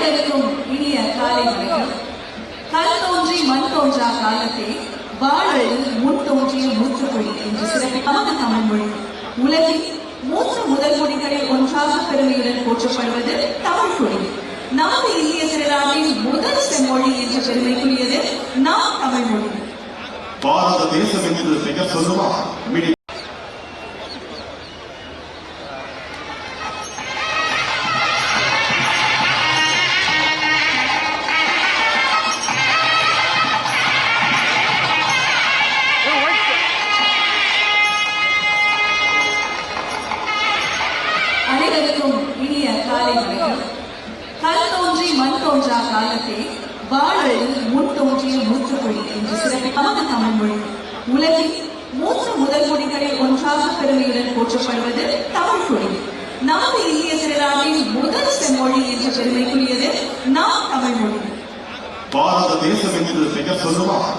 அனைவருக்கும் இனிய காலை வணக்கம். கல் தோன்றி மண் தோன்றா காலத்தை வாழல் முன் தோன்றிய மூத்தமொழி என்று சிறப்பான தமிழ் மொழி. உலகில் 3 முதல் மொழிகளில் ஒன்றாக பெருமையுடன் போற்றப்படுவது தமிழ் மொழி. நமது இந்திய திருநாட்டின் முதல் செம்மொழி என்ற பெருமைக்குரியது நாம் தமிழ் மொழி. பாரத தேசம் என்று பெயர் சொல்லுவார். அனைவருக்கும் இனிய காலை வணக்கம். கல் தோன்றி மண் தோன்றா காலத்தை வாழல் முன் தோன்றிய மூத்தமொழி என்று சிறப்பான தமிழ் மொழி. உலகில் 3 முதல் மொழிகளில் ஒன்றாக பெருமையுடன் போற்றப்படுவது தமிழ் மொழி. நமது இந்திய திருநாட்டின் முதல் செம்மொழி என்ற பெருமைக்குரியது நாம் தமிழ் மொழி. பாரத தேசம் என்று பெயர் சொல்லுவார்.